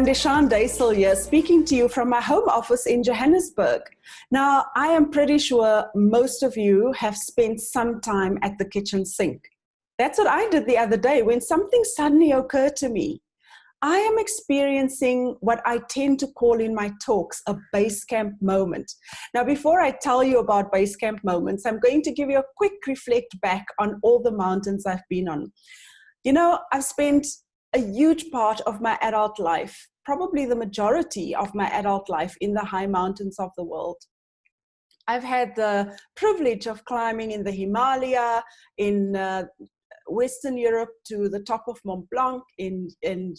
everyone, DESHUN here, speaking to you from my home office in Johannesburg. Now, I am pretty sure most of you have spent some time at the kitchen sink. That's what I did the other day when something suddenly occurred to me. I am experiencing what I tend to call in my talks a base camp moment. Now, before I tell you about base camp moments, I'm going to give you a quick reflect back on all the mountains I've been on. You know, I've spent a huge part of my adult life, probably the majority of my adult life, in the high mountains of the world. I've had the privilege of climbing in the Himalaya, in Western Europe to the top of Mont Blanc, in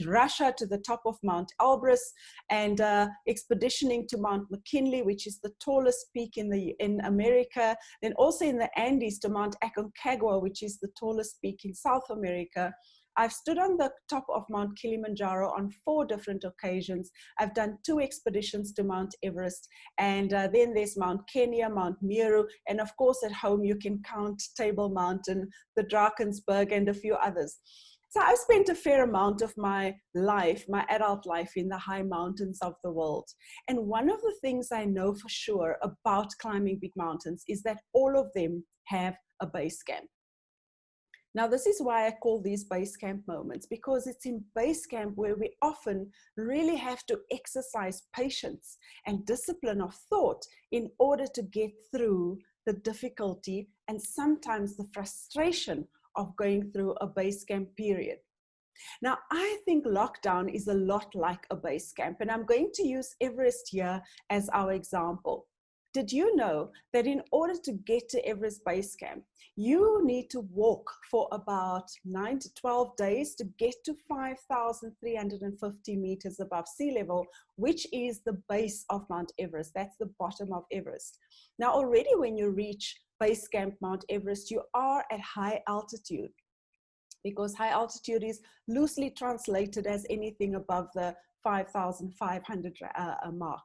Russia to the top of Mount Elbrus, and expeditioning to Mount McKinley, which is the tallest peak in America, then also in the Andes to Mount Aconcagua, which is the tallest peak in South America. I've stood on the top of Mount Kilimanjaro on 4 different occasions. I've done 2 expeditions to Mount Everest, and then there's Mount Kenya, Mount Meru, and of course at home you can count Table Mountain, the Drakensberg, and a few others. So I've spent a fair amount of my life, my adult life, in the high mountains of the world. And one of the things I know for sure about climbing big mountains is that all of them have a base camp. Now, this is why I call these base camp moments, because it's in base camp where we often really have to exercise patience and discipline of thought in order to get through the difficulty and sometimes the frustration of going through a base camp period. Now, I think lockdown is a lot like a base camp, and I'm going to use Everest here as our example. Did you know that in order to get to Everest Base Camp, you need to walk for about 9 to 12 days to get to 5,350 meters above sea level, which is the base of Mount Everest. That's the bottom of Everest. Now, already when you reach Base Camp Mount Everest, you are at high altitude, because high altitude is loosely translated as anything above the 5,500 mark.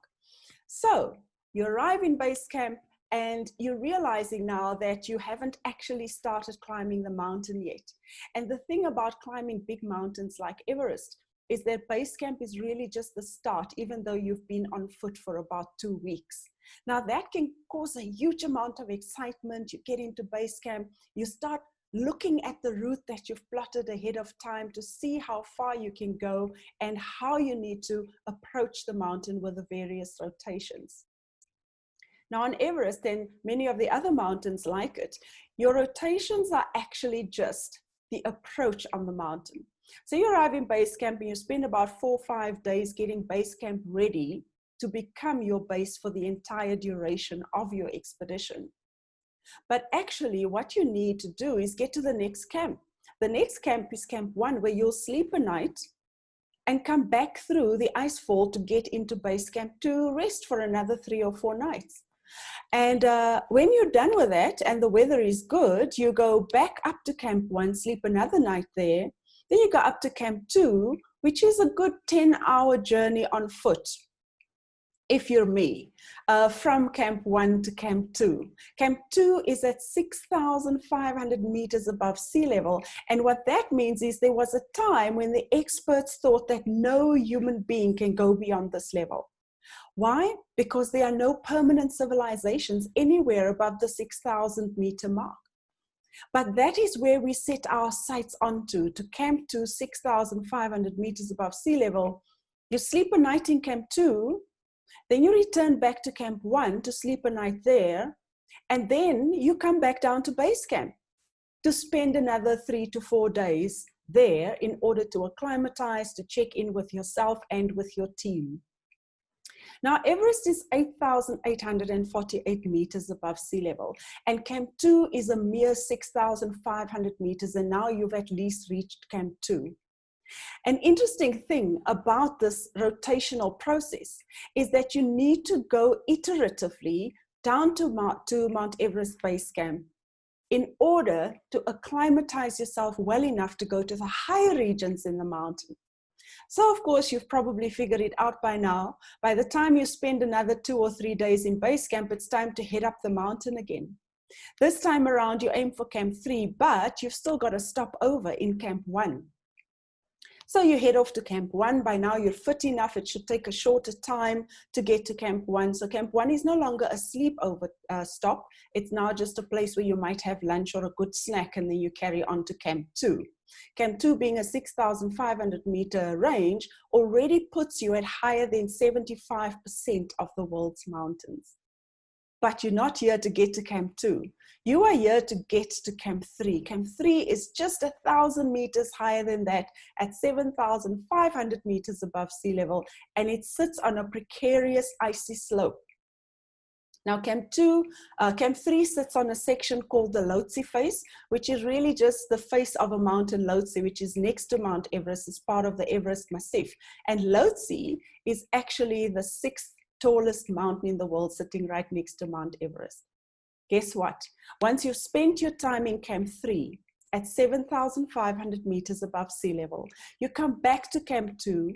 So, you arrive in base camp and you're realizing now that you haven't actually started climbing the mountain yet. And the thing about climbing big mountains like Everest is that base camp is really just the start, even though you've been on foot for about 2 weeks. Now that can cause a huge amount of excitement. You get into base camp, you start looking at the route that you've plotted ahead of time to see how far you can go and how you need to approach the mountain with the various rotations. Now on Everest and many of the other mountains like it, your rotations are actually just the approach on the mountain. So you arrive in base camp and you spend about 4 or 5 days getting base camp ready to become your base for the entire duration of your expedition. But actually what you need to do is get to the next camp. The next camp is Camp 1, where you'll sleep a night and come back through the icefall to get into base camp to rest for another 3 or 4 nights. And when you're done with that and the weather is good, you go back up to Camp 1, sleep another night there. Then you go up to Camp 2, which is a good 10-hour journey on foot, if you're me, from Camp 1 to Camp 2. Camp 2 is at 6,500 meters above sea level. And what that means is there was a time when the experts thought that no human being can go beyond this level. Why? Because there are no permanent civilizations anywhere above the 6,000 meter mark. But that is where we set our sights onto, to Camp 2, 6,500 meters above sea level. You sleep a night in Camp 2, then you return back to Camp 1 to sleep a night there, and then you come back down to base camp to spend another 3 to 4 days there in order to acclimatize, to check in with yourself and with your team. Now, Everest is 8,848 meters above sea level, and Camp 2 is a mere 6,500 meters, and now you've at least reached Camp 2. An interesting thing about this rotational process is that you need to go iteratively down to Mount Everest Base Camp in order to acclimatize yourself well enough to go to the higher regions in the mountain. So of course, you've probably figured it out by now. By the time you spend another 2 or 3 days in base camp, it's time to head up the mountain again. This time around, you aim for Camp 3, but you've still got to stop over in Camp 1. So you head off to Camp 1. By now you're fit enough. It should take a shorter time to get to Camp 1. So Camp 1 is no longer a sleepover stop. It's now just a place where you might have lunch or a good snack, and then you carry on to Camp 2. Camp 2, being a 6,500 meter range, already puts you at higher than 75% of the world's mountains. But you're not here to get to Camp 2. You are here to get to Camp 3. Camp 3 is just 1,000 meters higher than that, at 7,500 meters above sea level, and it sits on a precarious icy slope. Now Camp 3 sits on a section called the Lhotse face, which is really just the face of a mountain, Lhotse, which is next to Mount Everest, is part of the Everest Massif. And Lhotse is actually the 6th tallest mountain in the world, sitting right next to Mount Everest. Guess what? Once you've spent your time in Camp 3 at 7,500 meters above sea level, you come back to Camp 2,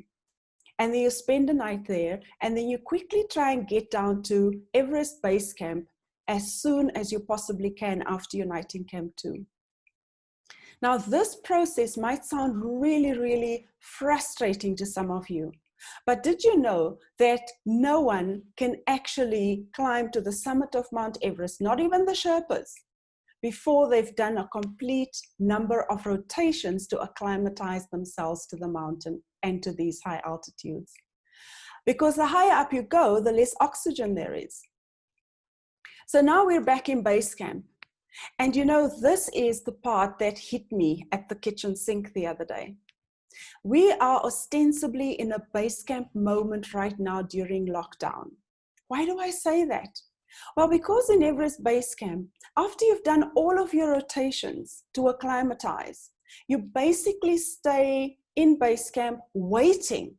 and then you spend the night there, and then you quickly try and get down to Everest Base Camp as soon as you possibly can after your night in Camp 2. Now, this process might sound really, really frustrating to some of you. But did you know that no one can actually climb to the summit of Mount Everest, not even the Sherpas, before they've done a complete number of rotations to acclimatize themselves to the mountain and to these high altitudes? Because the higher up you go, the less oxygen there is. So now we're back in base camp. And you know, this is the part that hit me at the kitchen sink the other day. We are ostensibly in a base camp moment right now during lockdown. Why do I say that? Well, because in Everest Base Camp, after you've done all of your rotations to acclimatize, you basically stay in base camp waiting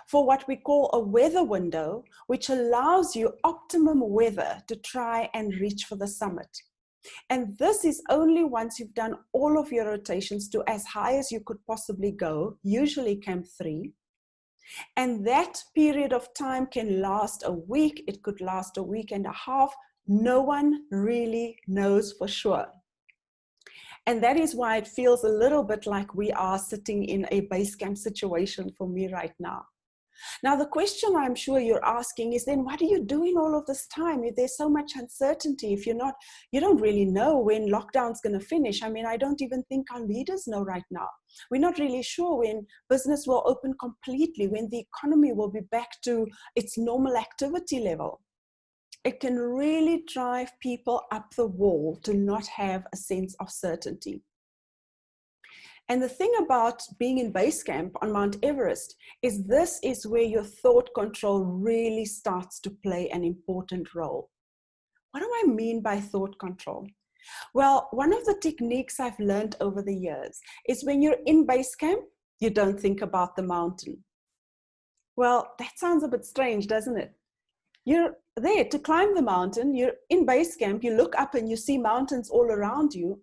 for what we call a weather window, which allows you optimum weather to try and reach for the summit. And this is only once you've done all of your rotations to as high as you could possibly go, usually Camp 3. And that period of time can last a week. It could last a week and a half. No one really knows for sure. And that is why it feels a little bit like we are sitting in a base camp situation for me right now. Now, the question I'm sure you're asking is, then what are you doing all of this time? If there's so much uncertainty, if you don't really know when lockdown's going to finish. I mean, I don't even think our leaders know right now. We're not really sure when business will open completely, when the economy will be back to its normal activity level. It can really drive people up the wall to not have a sense of certainty. And the thing about being in base camp on Mount Everest is this is where your thought control really starts to play an important role. What do I mean by thought control? Well, one of the techniques I've learned over the years is when you're in base camp, you don't think about the mountain. Well, that sounds a bit strange, doesn't it? You're there to climb the mountain, you're in base camp, you look up and you see mountains all around you.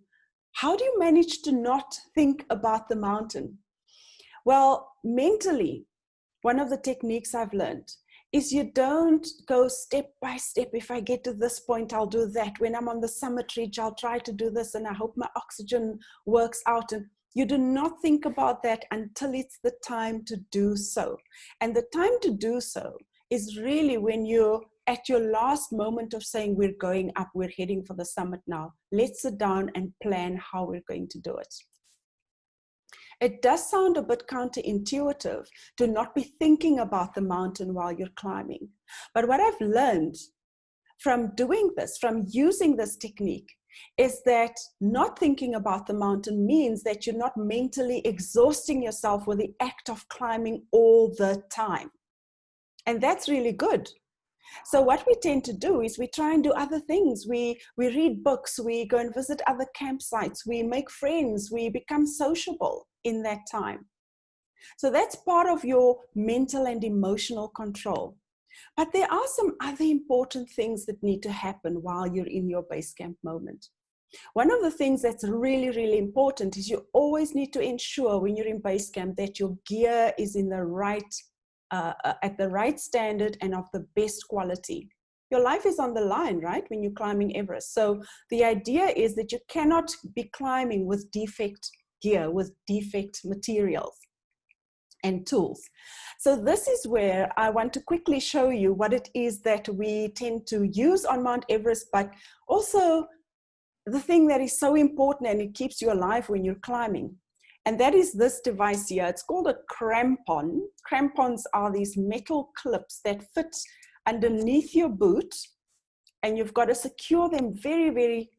How do you manage to not think about the mountain? Well, mentally, one of the techniques I've learned is you don't go step by step. If I get to this point, I'll do that. When I'm on the summit ridge, I'll try to do this, and I hope my oxygen works out. And you do not think about that until it's the time to do so. And the time to do so is really when you're at your last moment of saying, we're going up, we're heading for the summit now. Let's sit down and plan how we're going to do it. It does sound a bit counterintuitive to not be thinking about the mountain while you're climbing. But what I've learned from doing this, from using this technique, is that not thinking about the mountain means that you're not mentally exhausting yourself with the act of climbing all the time. And that's really good. So what we tend to do is we try and do other things. We read books, we go and visit other campsites, we make friends, we become sociable in that time. So that's part of your mental and emotional control. But there are some other important things that need to happen while you're in your base camp moment. One of the things that's really, really important is you always need to ensure when you're in base camp that your gear is in the right at the right standard and of the best quality. Your life is on the line, right, when you're climbing Everest. So the idea is that you cannot be climbing with defect gear, with defect materials. and tools. So this is where I want to quickly show you what it is that we tend to use on Mount Everest, but also the thing that is so important and it keeps you alive when you're climbing. And that is this device here. It's called a crampon. Crampons are these metal clips that fit underneath your boot, and you've got to secure them very, very,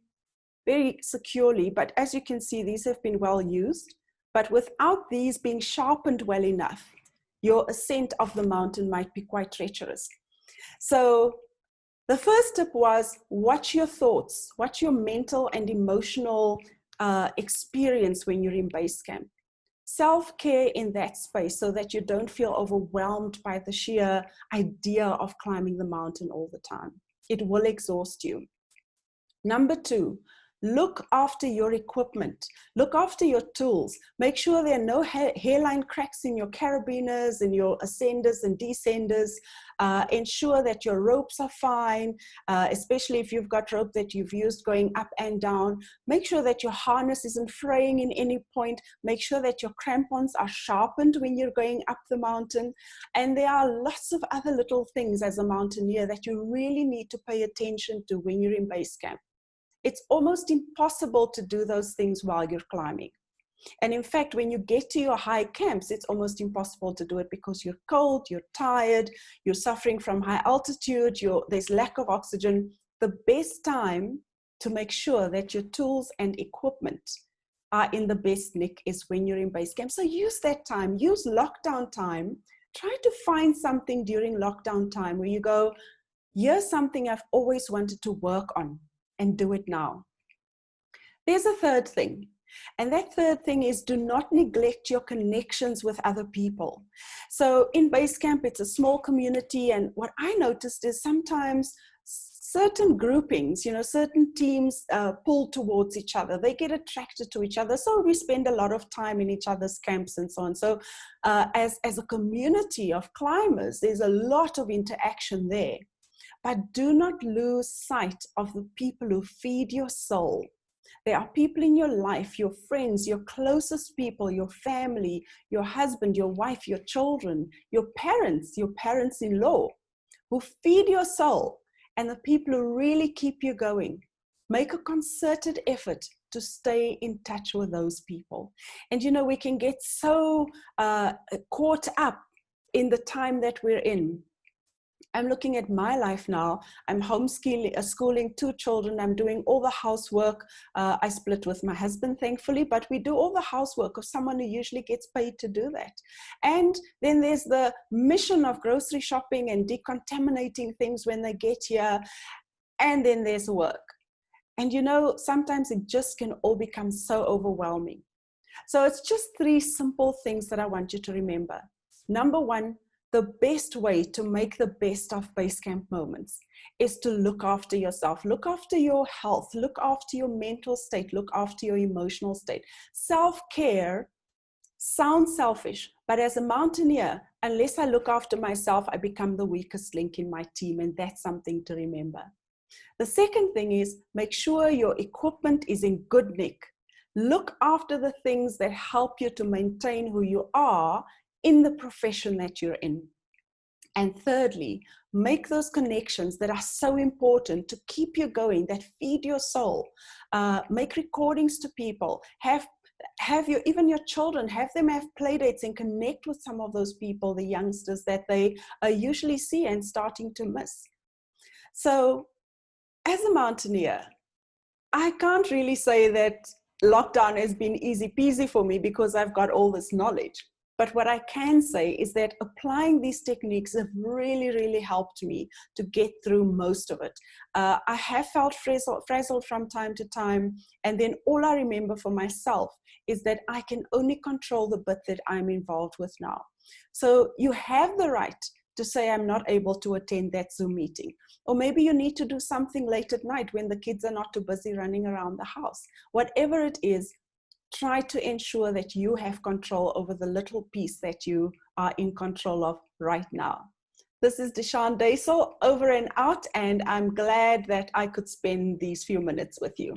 very securely. But as you can see, these have been well used. But without these being sharpened well enough, your ascent of the mountain might be quite treacherous. So the first tip was watch your thoughts, watch your mental and emotional experience when you're in base camp. Self-care in that space so that you don't feel overwhelmed by the sheer idea of climbing the mountain all the time. It will exhaust you. Number 2, look after your equipment. Look after your tools. Make sure there are no hairline cracks in your carabiners and your ascenders and descenders. Ensure that your ropes are fine, especially if you've got rope that you've used going up and down. Make sure that your harness isn't fraying in any point. Make sure that your crampons are sharpened when you're going up the mountain. And there are lots of other little things as a mountaineer that you really need to pay attention to when you're in base camp. It's almost impossible to do those things while you're climbing. And in fact, when you get to your high camps, it's almost impossible to do it because you're cold, you're tired, you're suffering from high altitude, there's lack of oxygen. The best time to make sure that your tools and equipment are in the best nick is when you're in base camp. So use that time, use lockdown time. Try to find something during lockdown time where you go, here's something I've always wanted to work on, and do it now. There's a third thing, and that third thing is do not neglect your connections with other people. So in base camp, it's a small community, and what I noticed is sometimes certain groupings, certain teams pull towards each other. They get attracted to each other, so we spend a lot of time in each other's camps and so on. So as a community of climbers, there's a lot of interaction there. But do not lose sight of the people who feed your soul. There are people in your life, your friends, your closest people, your family, your husband, your wife, your children, your parents-in-law, who feed your soul, and the people who really keep you going. Make a concerted effort to stay in touch with those people. And we can get so caught up in the time that we're in. I'm looking at my life now. I'm schooling 2 children. I'm doing all the housework. I split with my husband, thankfully, but we do all the housework of someone who usually gets paid to do that. And then there's the mission of grocery shopping and decontaminating things when they get here. And then there's work. And sometimes it just can all become so overwhelming. So it's just 3 simple things that I want you to remember. Number 1, the best way to make the best of base camp moments is to look after yourself, look after your health, look after your mental state, look after your emotional state. Self-care sounds selfish, but as a mountaineer, unless I look after myself, I become the weakest link in my team, and that's something to remember. The second thing is make sure your equipment is in good nick. Look after the things that help you to maintain who you are in the profession that you're in. And thirdly, make those connections that are so important to keep you going, that feed your soul. Make recordings to people. Have even your children, have them have play dates and connect with some of those people, the youngsters that they usually see and starting to miss. So as a mountaineer, I can't really say that lockdown has been easy peasy for me because I've got all this knowledge. But what I can say is that applying these techniques have really, really helped me to get through most of it. I have felt frazzled from time to time. And then all I remember for myself is that I can only control the bit that I'm involved with now. So you have the right to say, I'm not able to attend that Zoom meeting. Or maybe you need to do something late at night when the kids are not too busy running around the house. Whatever it is, try to ensure that you have control over the little piece that you are in control of right now. This is DEYSEL over and out, and I'm glad that I could spend these few minutes with you.